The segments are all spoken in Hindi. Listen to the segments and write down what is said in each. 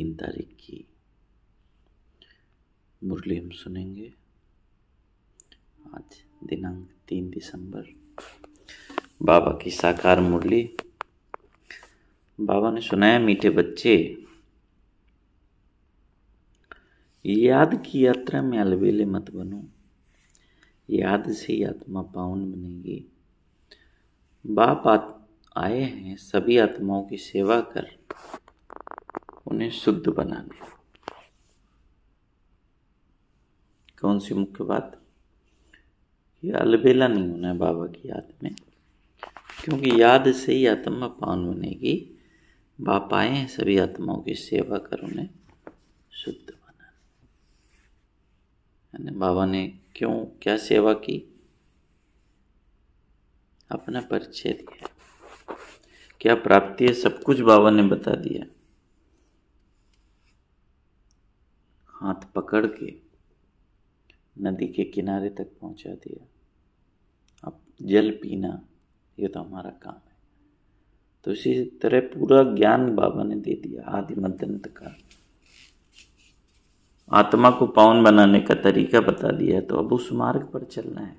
3 तारीख की मुरली हम सुनेंगे। आज दिनांक 3 दिसंबर, बाबा की साकार मुरली। बाबा ने सुनाया, मीठे बच्चे, याद की यात्रा में अलबेले मत बनो, याद से ही आत्मा पावन बनेगी। बाप आए हैं सभी आत्माओं की सेवा कर उन्हें शुद्ध बनाने। कौन सी मुख्य बात? ये अलबेला नहीं होना है बाबा की याद में, क्योंकि याद से ही आत्मा पावन बनेगी। बाप आए हैं सभी आत्माओं की सेवा कर उन्हें शुद्ध बनाने। यानी बाबा ने क्या सेवा की? अपना परिचय दिया, क्या प्राप्ति है सब कुछ बाबा ने बता दिया। हाथ पकड़ के नदी के किनारे तक पहुंचा दिया। अब जल पीना ये तो हमारा काम है। तो इसी तरह पूरा ज्ञान बाबा ने दे दिया, आदि मध्य अंत का। आत्मा को पावन बनाने का तरीका बता दिया, तो अब उस मार्ग पर चलना है।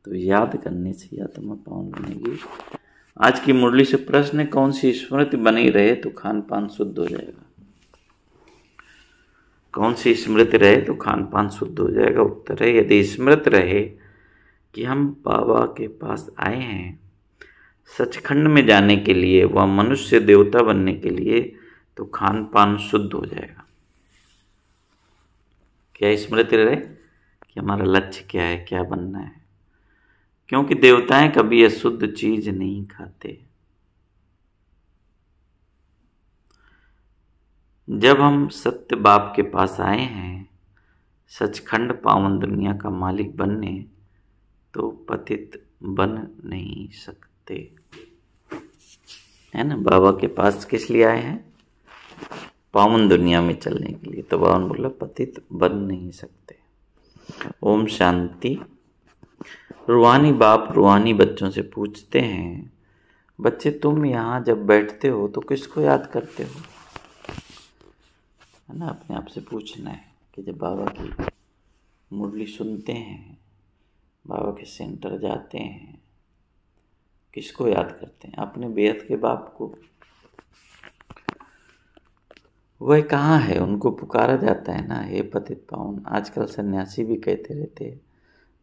तो याद करने से आत्मा पावन बनेगी। आज की मुरली से प्रश्न है, कौन सी स्मृति बनी रहे तो खान पान शुद्ध हो जाएगा? कौन सी स्मृति रहे तो खान पान शुद्ध हो जाएगा? उत्तर है, यदि स्मृत रहे कि हम बाबा के पास आए हैं सचखंड में जाने के लिए, वह मनुष्य देवता बनने के लिए, तो खान पान शुद्ध हो जाएगा। क्या स्मृति रहे कि हमारा लक्ष्य क्या है, क्या बनना है? क्योंकि देवताएं कभी अशुद्ध चीज नहीं खाते। जब हम सत्य बाप के पास आए हैं सचखंड पावन दुनिया का मालिक बनने, तो पतित बन नहीं सकते, है ना। बाबा के पास किस लिए आए हैं? पावन दुनिया में चलने के लिए। तो बाबा ने बोला पतित बन नहीं सकते। ओम शांति। रूहानी बाप रूहानी बच्चों से पूछते हैं, बच्चे तुम यहाँ जब बैठते हो तो किसको याद करते हो? है ना, अपने आप से पूछना है कि जब बाबा की मुरली सुनते हैं, बाबा के सेंटर जाते हैं, किसको याद करते हैं? अपने बेहद के बाप को। वह कहाँ है? उनको पुकारा जाता है ना, हे पतित पावन। आजकल सन्यासी भी कहते रहते हैं,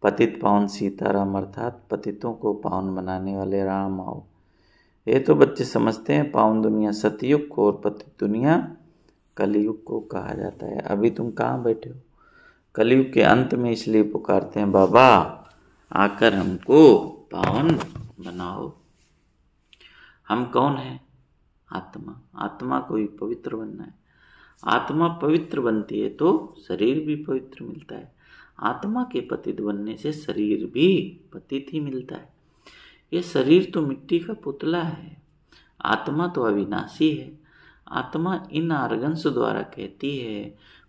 पतित पावन सीताराम, अर्थात पतितों को पावन बनाने वाले राम आओ। ये तो बच्चे समझते हैं पावन दुनिया सतयुग को और पतित दुनिया कलयुग को कहा जाता है। अभी तुम कहाँ बैठे हो? कलयुग के अंत में, इसलिए पुकारते हैं बाबा आकर हमको पावन बनाओ। हम कौन हैं? आत्मा। आत्मा को ही पवित्र बनना है। आत्मा पवित्र बनती है तो शरीर भी पवित्र मिलता है। आत्मा के पतित बनने से शरीर भी पतित ही मिलता है। ये शरीर तो मिट्टी का पुतला है, आत्मा तो अविनाशी है। आत्मा इन आर्गन्स द्वारा कहती है,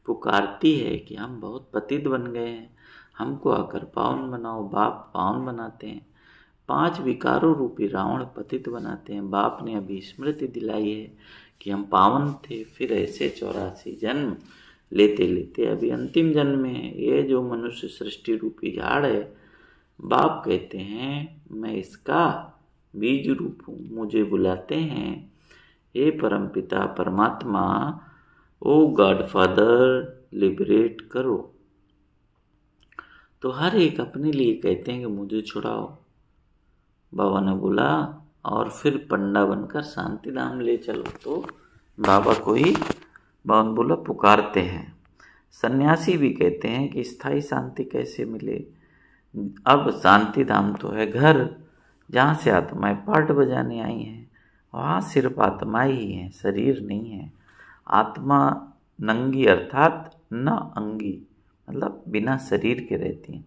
पुकारती है कि हम बहुत पतित बन गए हैं, हमको आकर पावन बनाओ। बाप पावन बनाते हैं। 5 विकारों रूपी रावण पतित बनाते हैं। बाप ने अभी स्मृति दिलाई है कि हम पावन थे, फिर ऐसे 84 जन्म लेते लेते अभी अंतिम जन्म में है। ये जो मनुष्य सृष्टि रूपी झाड़ है, बाप कहते हैं मैं इसका बीज रूप हूँ। मुझे बुलाते हैं, हे परमपिता परमात्मा, ओ गॉड फादर लिबरेट करो। तो हर एक अपने लिए कहते हैं कि मुझे छुड़ाओ। बाबा ने बोला और फिर पंडा बनकर शांति धाम ले चलो। तो बाबा को ही बाबा ने बोला पुकारते हैं। सन्यासी भी कहते हैं कि स्थायी शांति कैसे मिले? अब शांति धाम तो है घर, जहाँ से आत्माएं पाठ बजाने आई हैं। वहाँ सिर्फ आत्माएं ही हैं, शरीर नहीं है। आत्मा नंगी अर्थात न अंगी, मतलब बिना शरीर के रहती हैं।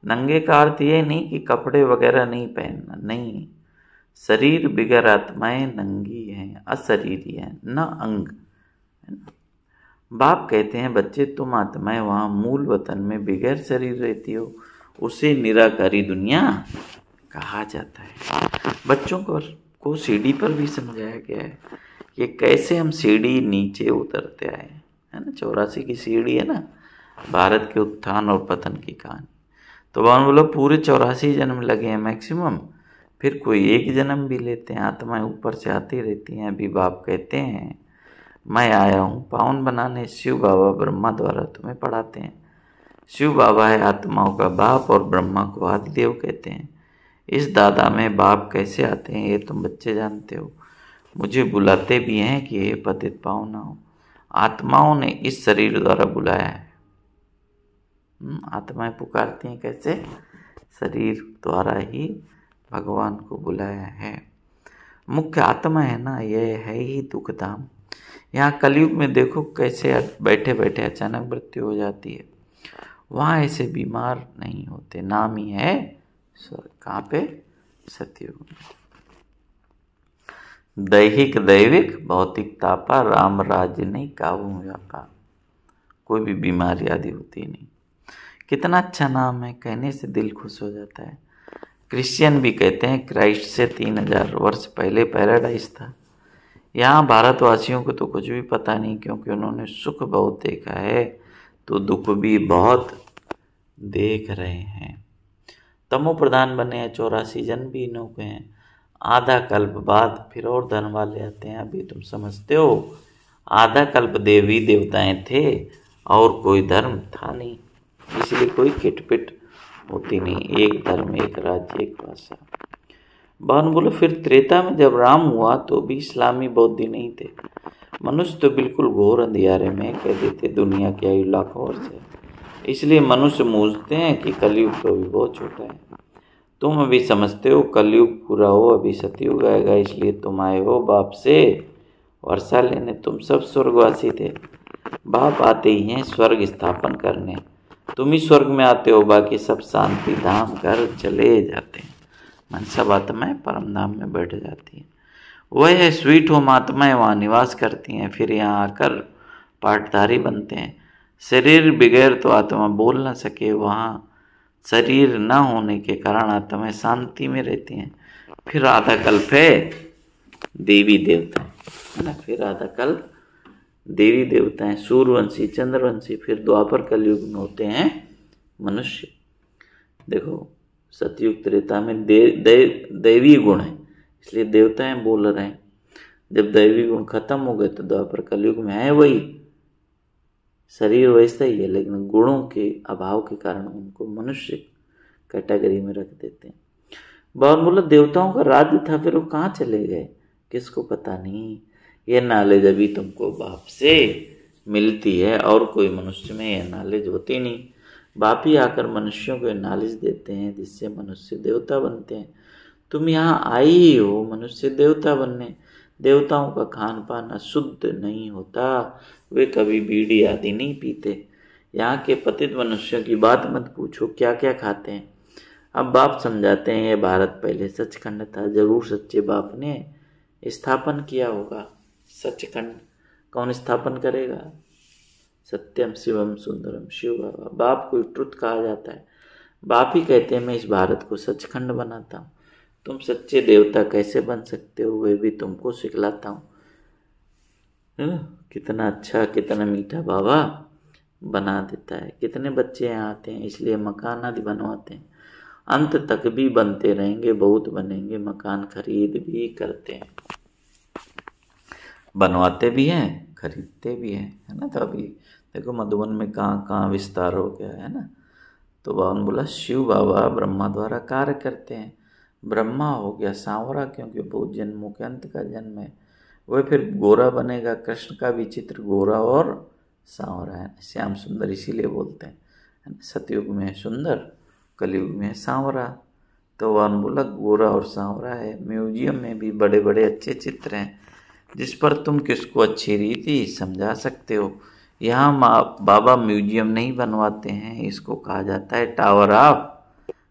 नंगे का अर्थ ये नहीं कि कपड़े वगैरह नहीं पहनना, नहीं। शरीर बिगर आत्माएं नंगी हैं, अशरीरी हैं, न अंग। बाप कहते हैं बच्चे तुम आत्माएं वहाँ मूल वतन में बिगैर शरीर रहती हो, उसे निराकारी दुनिया कहा जाता है। बच्चों को सीढ़ी पर भी समझाया गया है कि कैसे हम सीढ़ी नीचे उतरते आए, है ना। 84 की सीढ़ी है ना, भारत के उत्थान और पतन की कहानी। तो भगवान बोला पूरे 84 जन्म लगे हैं मैक्सिमम, फिर कोई एक जन्म भी लेते हैं, आत्माएं ऊपर से आती रहती हैं। अभी बाप कहते हैं मैं आया हूँ पावन बनाने, शिव बाबा ब्रह्मा द्वारा तुम्हें पढ़ाते हैं। शिव बाबा है आत्माओं का बाप और ब्रह्मा को आदिदेव कहते हैं। इस दादा में बाप कैसे आते हैं ये तुम बच्चे जानते हो। मुझे बुलाते भी हैं कि हे पतित पावनाओं, आत्माओं ने इस शरीर द्वारा बुलाया है। आत्माएं पुकारती हैं कैसे, शरीर द्वारा ही भगवान को बुलाया है। मुख्य आत्मा है ना, यह है ही दुखधाम। यहाँ कलयुग में देखो कैसे बैठे बैठे अचानक मृत्यु हो जाती है, वहाँ ऐसे बीमार नहीं होते। नाम ही है स्वर्ग। कहाँ पे, सतयुग में। दैहिक दैविक भौतिक तापा, राम राज्य नहीं काबू व्यापा। कोई भी बीमारी आदि होती नहीं। कितना अच्छा नाम है, कहने से दिल खुश हो जाता है। क्रिश्चियन भी कहते हैं क्राइस्ट से 3000 वर्ष पहले पैराडाइज था। यहाँ भारतवासियों को तो कुछ भी पता नहीं, क्योंकि उन्होंने सुख बहुत देखा है तो दुख भी बहुत देख रहे हैं। तमो प्रधान बने हैं, 84 जन्म भी इन्हों के हैं। आधा कल्प बाद फिर और धर्म वाले आते हैं। अभी तुम समझते हो, आधा कल्प देवी देवताएं थे और कोई धर्म था नहीं, इसलिए कोई किटपिट होती नहीं। एक धर्म, एक राज्य, एक भाषा। भगवान बोले फिर त्रेता में जब राम हुआ तो भी इस्लामी बौद्धी नहीं थे। मनुष्य तो बिल्कुल घोर अंधियारे में कह देते दुनिया की आयु लाखों वर्ष है। इसलिए मनुष्य मूझते हैं कि कलयुग तो अभी बहुत छोटा है। तुम अभी समझते हो कलयुग पूरा हो अभी सतयुग आएगा, इसलिए तुम आए हो बाप से वर्षा लेने। तुम सब स्वर्गवासी थे, बाप आते ही हैं स्वर्ग स्थापन करने। तुम ही स्वर्ग में आते हो, बाकी सब शांति धाम कर चले जाते हैं। मन सब आत्माएं परम धाम में बैठ जाती हैं। वह है स्वीट होम आत्माएं वहाँ निवास करती हैं, फिर यहाँ आकर पाठधारी बनते हैं। शरीर बगैर तो आत्मा बोल ना सके, वहाँ शरीर न होने के कारण आत्माएं शांति में रहती हैं। फिर आधा कल्प है देवी देवता है ना, फिर आधा कल्प देवी देवता हैं, सूर्यवंशी चंद्रवंशी। फिर द्वापर कलयुग में होते हैं मनुष्य। देखो सतयुग त्रेता में दैवी गुण है, इसलिए देवताएं बोल रहे हैं। जब दैवी गुण खत्म हो गए तो द्वापर कलयुग में है वही शरीर वैसा ही है, लेकिन गुणों के अभाव के कारण उनको मनुष्य कैटेगरी में रख देते हैं। भगवान बोला देवताओं का राज्य था, फिर वो कहाँ चले गए किसको पता नहीं। ये नॉलेज अभी तुमको बाप से मिलती है, और कोई मनुष्य में यह नॉलेज होती नहीं। बाप ही आकर मनुष्यों को नॉलेज देते हैं जिससे मनुष्य देवता बनते हैं। तुम यहाँ आई ही हो मनुष्य देवता बनने। देवताओं का खान पान अशुद्ध नहीं होता, वे कभी बीड़ी आदि नहीं पीते। यहाँ के पतित मनुष्यों की बात मत पूछो क्या क्या खाते हैं। अब बाप समझाते हैं ये भारत पहले सचखंड था, जरूर सच्चे बाप ने स्थापन किया होगा। सचखंड कौन स्थापन करेगा? सत्यम शिवम सुंदरम शिव बाबा। बाप को ट्रुथ कहा जाता है। बाप ही कहते हैं मैं इस भारत को सचखंड बनाता हूँ। तुम सच्चे देवता कैसे बन सकते हो वे भी तुमको सिखलाता हूँ। कितना अच्छा कितना मीठा बाबा बना देता है। कितने बच्चे यहाँ आते हैं, इसलिए मकान आदि बनवाते हैं। अंत तक भी बनते रहेंगे, बहुत बनेंगे, मकान खरीद भी करते हैं, बनवाते भी हैं, खरीदते भी हैं, है ना। तो अभी देखो मधुबन में कहाँ कहाँ विस्तार हो गया है ना। तो भगवान बोला शिव बाबा ब्रह्मा द्वारा कार्य करते हैं। ब्रह्मा हो गया सांवरा, क्योंकि बहुत जन्मों के अंत का जन्म है। वह फिर गोरा बनेगा। कृष्ण का भी चित्र गोरा और सांवरा है, श्याम सुंदर इसीलिए बोलते हैं। सतयुग में है सुंदर, कलयुग में है सांवरा। तो भगवान बोला गोरा और सांवरा है। म्यूजियम में भी बड़े बड़े अच्छे चित्र हैं जिस पर तुम किसको अच्छी रीति समझा सकते हो। यहाँ बाबा म्यूजियम नहीं बनवाते हैं, इसको कहा जाता है टावर ऑफ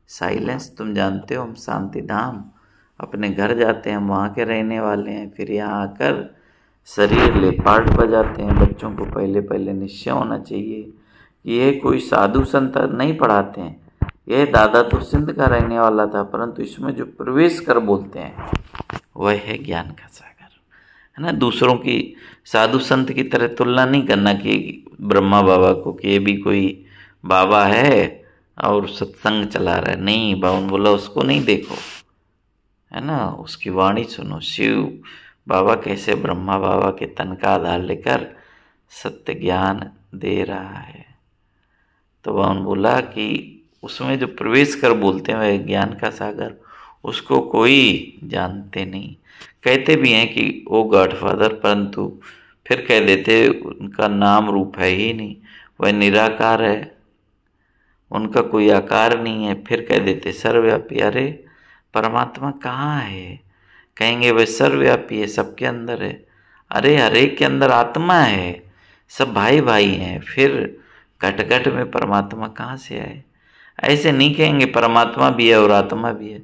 साइलेंस। तुम जानते हो हम शांति धाम अपने घर जाते हैं, हम वहाँ के रहने वाले हैं। फिर यहाँ आकर शरीर ले पाठ बजाते हैं। बच्चों को पहले पहले निश्चय होना चाहिए कि यह कोई साधु संत नहीं पढ़ाते हैं। यह दादा तो सिंध का रहने वाला था, परंतु इसमें जो प्रवेश कर बोलते हैं वह है ज्ञान का सागर, है ना। दूसरों की साधु संत की तरह तुलना नहीं करना कि ब्रह्मा बाबा को कि ये भी कोई बाबा है और सत्संग चला रहा है। नहीं, बावन बोला उसको नहीं देखो, है ना, उसकी वाणी सुनो। शिव बाबा कैसे ब्रह्मा बाबा के तन का आधार लेकर सत्य ज्ञान दे रहा है। तो बावन बोला कि उसमें जो प्रवेश कर बोलते हैं वह ज्ञान का सागर, उसको कोई जानते नहीं। कहते भी हैं कि वो गॉडफादर, परंतु फिर कह देते उनका नाम रूप है ही नहीं, वह निराकार है, उनका कोई आकार नहीं है। फिर कह देते सर्वव्यापी। अरे परमात्मा कहाँ है? कहेंगे वह सर्वव्यापी है, सबके अंदर है। अरे हर एक के अंदर आत्मा है, सब भाई भाई हैं, फिर घट घट में परमात्मा कहाँ से आए? ऐसे नहीं कहेंगे परमात्मा भी है और आत्मा भी है।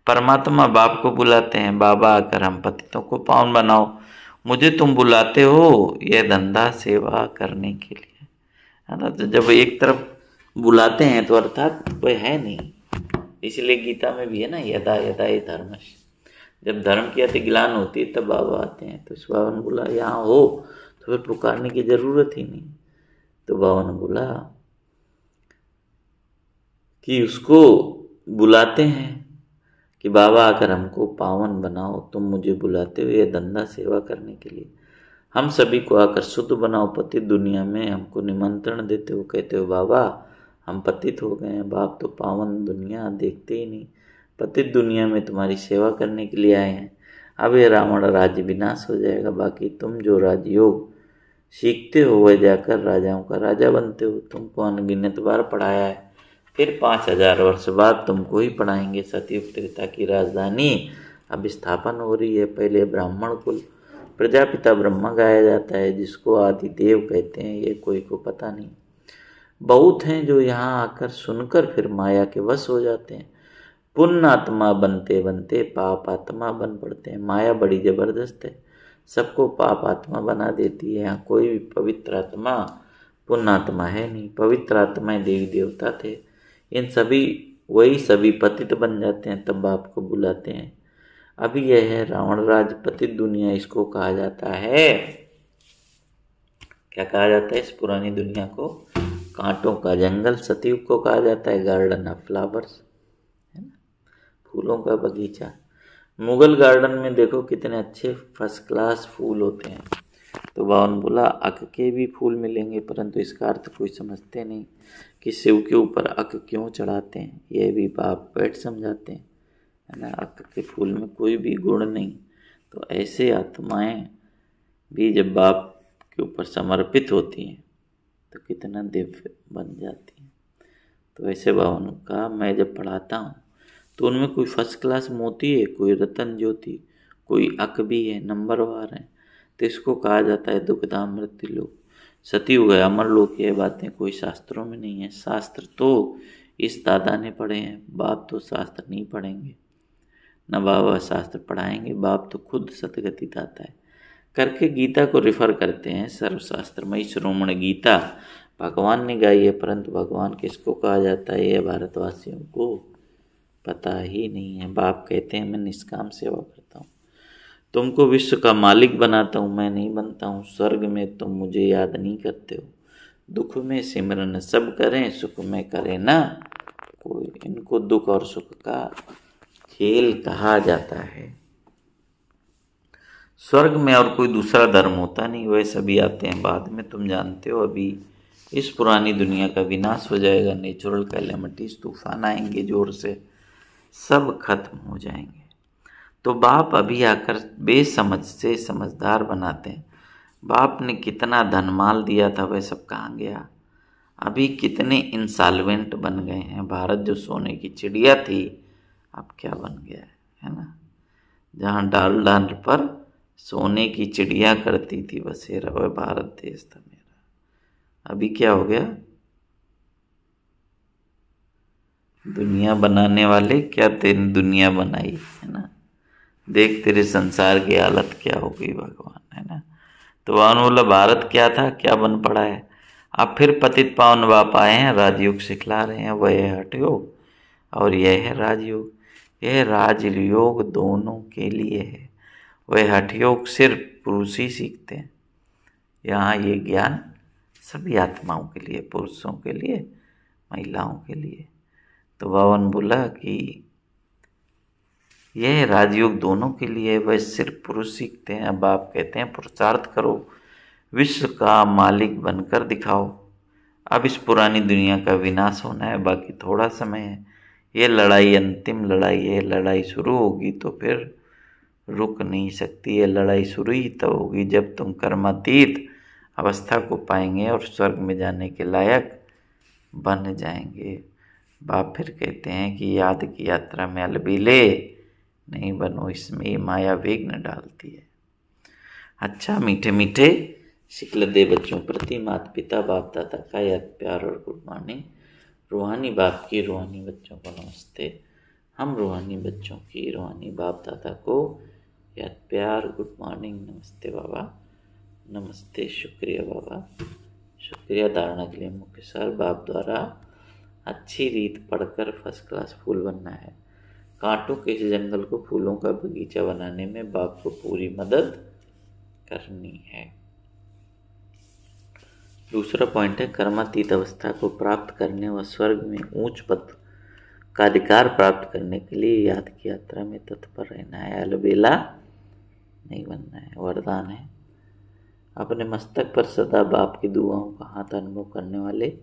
परमात्मा बाप को बुलाते हैं, बाबा आकर हम पतितों को पावन बनाओ। मुझे तुम बुलाते हो यह धंधा सेवा करने के लिए, है ना। तो जब एक तरफ बुलाते हैं तो अर्थात वह है नहीं। इसलिए गीता में भी है ना, यदा यदा ये धर्मश, जब धर्म की अति ग्लान होती है तब बाबा आते हैं। तो इस बाबा ने बोला यहाँ हो तो फिर पुकारने की जरूरत ही नहीं। तो बाबा ने बोला कि उसको बुलाते हैं कि बाबा आकर हमको पावन बनाओ, तुम मुझे बुलाते हो ये धंधा सेवा करने के लिए। हम सभी को आकर शुद्ध बनाओ, पतित दुनिया में हमको निमंत्रण देते हो, कहते हो बाबा हम पतित हो गए हैं, बाप तो पावन दुनिया देखते ही नहीं, पतित दुनिया में तुम्हारी सेवा करने के लिए आए हैं। अब ये रावण राज्य विनाश हो जाएगा, बाकी तुम जो राजयोग सीखते हो वह जाकर राजाओं का राजा बनते हो। तुमको अनगिनत बार पढ़ाया है, फिर 5000 वर्ष बाद तुमको ही पढ़ाएंगे। सतयुग त्रेता की राजधानी अब स्थापन हो रही है। पहले ब्राह्मण कुल प्रजापिता ब्रह्मा गाया जाता है, जिसको आदि देव कहते हैं, ये कोई को पता नहीं। बहुत हैं जो यहाँ आकर सुनकर फिर माया के वश हो जाते हैं। पुण्य आत्मा बनते बनते पाप आत्मा बन पड़ते हैं। माया बड़ी जबरदस्त है, सबको पाप आत्मा बना देती है। यहाँ कोई भी पवित्र आत्मा पुण्य आत्मा है नहीं। पवित्र आत्माएं देवी देवता थे, इन सभी वही सभी पतित बन जाते हैं, तब बाप को बुलाते हैं। अभी यह है रावण राज पतित दुनिया, इसको कहा जाता है, क्या कहा जाता है इस पुरानी दुनिया को? कांटों का जंगल। सतयुग को कहा जाता है गार्डन ऑफ फ्लावर्स, है ना, फूलों का बगीचा। मुगल गार्डन में देखो कितने अच्छे फर्स्ट क्लास फूल होते हैं। तो बावन बोला अक के भी फूल मिलेंगे, परंतु इसका अर्थ कोई समझते नहीं कि शिव के ऊपर अक क्यों चढ़ाते हैं। यह भी बाप बैठ समझाते हैं, है ना। अक के फूल में कोई भी गुण नहीं। तो ऐसे आत्माएं भी जब बाप के ऊपर समर्पित होती हैं तो कितना दिव्य बन जाती हैं। तो ऐसे बावन का मैं जब पढ़ाता हूँ तो उनमें कोई फर्स्ट क्लास मोती है, कोई रतन ज्योति, कोई अक भी है, नंबरवार है। तो इसको कहा जाता है दुखधाम मृत्यु लोक, सतयुग है, अमर लोक। ये बातें कोई शास्त्रों में नहीं है। शास्त्र तो इस दादा ने पढ़े हैं, बाप तो शास्त्र नहीं पढ़ेंगे, न बाबा शास्त्र पढ़ाएंगे। बाप तो खुद सतगति दाता है करके गीता को रिफर करते हैं। सर्वशास्त्रमयी शिरोमणि गीता भगवान ने गाई है, परंतु भगवान किसको कहा जाता है यह भारतवासियों को पता ही नहीं है। बाप कहते हैं मैं निष्काम सेवा करता हूँ, तुमको विश्व का मालिक बनाता हूँ, मैं नहीं बनता हूँ। स्वर्ग में तुम मुझे याद नहीं करते हो, दुख में सिमरन सब करें, सुख में करे ना कोई। इनको दुख और सुख का खेल कहा जाता है। स्वर्ग में और कोई दूसरा धर्म होता नहीं, वह सभी आते हैं बाद में। तुम जानते हो अभी इस पुरानी दुनिया का विनाश हो जाएगा, नेचुरल कैलेमिटीज, तूफान आएंगे जोर से, सब खत्म हो जाएंगे। तो बाप अभी आकर बेसमझ से समझदार बनाते हैं। बाप ने कितना धनमाल दिया था वह सब कहाँ गया? अभी कितने इंसॉल्वेंट बन गए हैं। भारत जो सोने की चिड़िया थी अब क्या बन गया है ना। जहाँ डाल डाल पर सोने की चिड़िया करती थी बसेरा, वह भारत देश था मेरा। अभी क्या हो गया? दुनिया बनाने वाले क्या तेरी दुनिया बनाई, है ना। देख तेरे संसार की हालत क्या हो गई भगवान, है ना। तो वहां बोला भारत क्या था, क्या बन पड़ा है। अब फिर पतित पावन बाप आए हैं, राजयोग सिखला रहे हैं। वह है हठयोग और यह है राजयोग। यह राजयोग दोनों के लिए है। वह हठयोग सिर्फ पुरुष ही सीखते हैं। यहाँ ये ज्ञान सभी आत्माओं के लिए, पुरुषों के लिए, महिलाओं के लिए। तो बाबा ने बोला कि यह राजयोग दोनों के लिए, वह सिर्फ पुरुष सीखते हैं। अब आप कहते हैं पुरुषार्थ करो, विश्व का मालिक बनकर दिखाओ। अब इस पुरानी दुनिया का विनाश होना है, बाकी थोड़ा समय है। ये लड़ाई अंतिम लड़ाई है। लड़ाई शुरू होगी तो फिर रुक नहीं सकती। ये लड़ाई शुरू ही तब होगी जब तुम कर्मातीत अवस्था को पाएंगे और स्वर्ग में जाने के लायक बन जाएंगे। बाप फिर कहते हैं कि याद की यात्रा में अलबेले नहीं बनो, इसमें ही माया विघ्न डालती है। अच्छा, मीठे मीठे शिकल दे बच्चों प्रति माता पिता बाप दादा का याद प्यार और गुड मॉर्निंग। रूहानी बाप की रूहानी बच्चों को नमस्ते। हम रूहानी बच्चों की रूहानी बाप दादा को याद प्यार गुड मॉर्निंग। नमस्ते बाबा, नमस्ते, शुक्रिया बाबा, शुक्रिया। धारणा के लिए मुख्य सार, बाप द्वारा अच्छी रीत पढ़कर फर्स्ट क्लास फूल बनना है। कांटों के इस जंगल को फूलों का बगीचा बनाने में बाप को पूरी मदद करनी है। दूसरा पॉइंट है, कर्मातीत अवस्था को प्राप्त करने व स्वर्ग में उच्च पद का अधिकार प्राप्त करने के लिए याद की यात्रा में तत्पर रहना है, अलबेला नहीं बनना है। वरदान है, अपने मस्तक पर सदा बाप की दुआओं का हाथ अनुभव करने वाले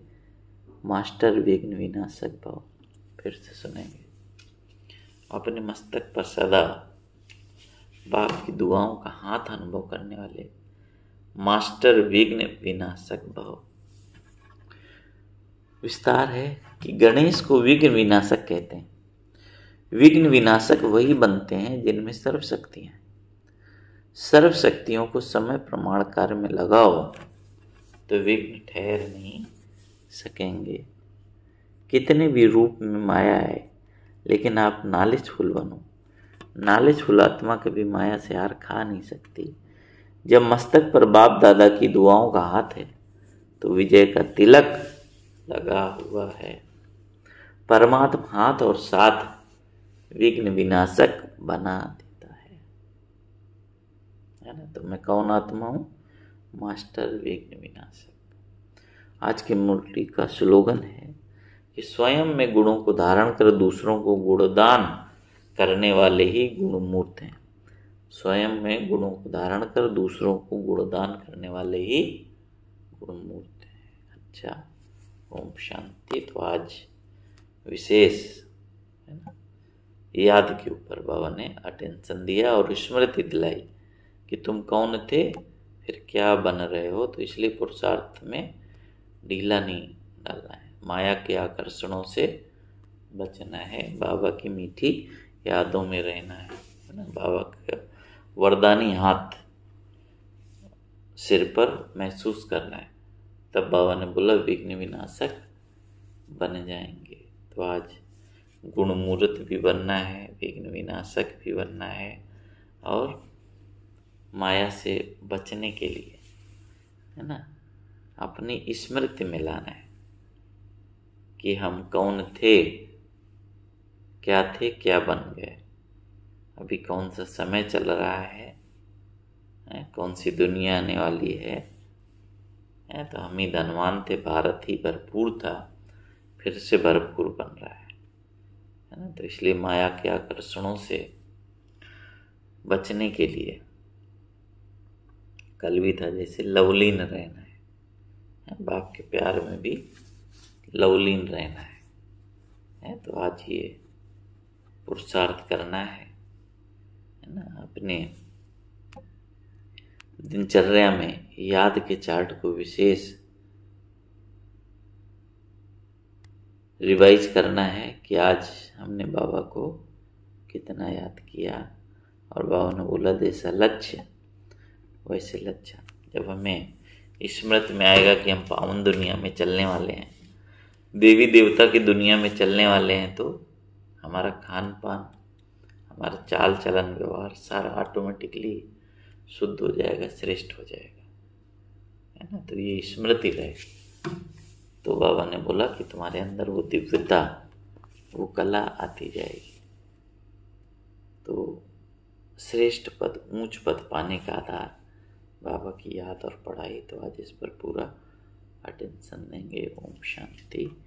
मास्टर विघ्न विनाशक भव। फिर से सुनेंगे, अपने मस्तक पर सदा बाप की दुआओं का हाथ अनुभव करने वाले मास्टर विघ्न विनाशक भव। विस्तार है कि गणेश को विघ्न विनाशक कहते हैं। विघ्न विनाशक वही बनते हैं जिनमें सर्व शक्तियां हैं। सर्व शक्तियों को समय प्रमाण कार्य में लगाओ तो विघ्न ठहर नहीं सकेंगे। कितने भी रूप में माया है, लेकिन आप नॉलेजफुल बनो। नॉलेजफुल आत्मा कभी माया से हार खा नहीं सकती। जब मस्तक पर बाप दादा की दुआओं का हाथ है तो विजय का तिलक लगा हुआ है। परमात्मा हाथ और साथ विघ्न विनाशक बना देता है ना। तो मैं कौन आत्मा हूँ? मास्टर विघ्न विनाशक। आज की मुरली का स्लोगन है कि स्वयं में गुणों को धारण कर दूसरों को गुणदान करने वाले ही गुणमूर्त हैं। स्वयं में गुणों को धारण कर दूसरों को गुणदान करने वाले ही गुणमूर्त हैं। अच्छा, ओम शांति। तो आज विशेष है ना, याद के ऊपर बाबा ने अटेंशन दिया और स्मृति दिलाई कि तुम कौन थे, फिर क्या बन रहे हो। तो इसलिए पुरुषार्थ में ढीला नहीं डालना है, माया के आकर्षणों से बचना है, बाबा की मीठी यादों में रहना है ना। बाबा का वरदानी हाथ सिर पर महसूस करना है, तब बाबा ने बोला विघ्न विनाशक बन जाएंगे। तो आज गुणमूर्त भी बनना है, विघ्न विनाशक भी बनना है और माया से बचने के लिए है ना अपनी स्मृति में लाना है कि हम कौन थे, क्या थे, क्या बन गए, अभी कौन सा समय चल रहा है, कौन सी दुनिया आने वाली है। तो हम ही धनवान थे, भारत ही भरपूर था, फिर से भरपूर बन रहा है ना। तो इसलिए माया के आकर्षणों से बचने के लिए कल भी था जैसे लवलीन रहना है, बाप के प्यार में भी लवलीन रहना है। तो आज ये पुरुषार्थ करना है ना। अपने दिनचर्या में याद के चार्ट को विशेष रिवाइज करना है कि आज हमने बाबा को कितना याद किया। और बाबा ने बोला जैसा लक्ष्य वैसे लक्ष्य। जब हमें स्मृति में आएगा कि हम पावन दुनिया में चलने वाले हैं, देवी देवता की दुनिया में चलने वाले हैं, तो हमारा खान पान, हमारा चाल चलन व्यवहार सारा ऑटोमेटिकली शुद्ध हो जाएगा, श्रेष्ठ हो जाएगा, है ना। तो ये स्मृति रहे। तो बाबा ने बोला कि तुम्हारे अंदर वो दिव्यता, वो कला आती जाएगी। तो श्रेष्ठ पद, ऊंच पद पाने का आधार बाबा की याद और पढ़ाई, तो आज इस पर पूरा अटेंशन देंगे। ओम शांति।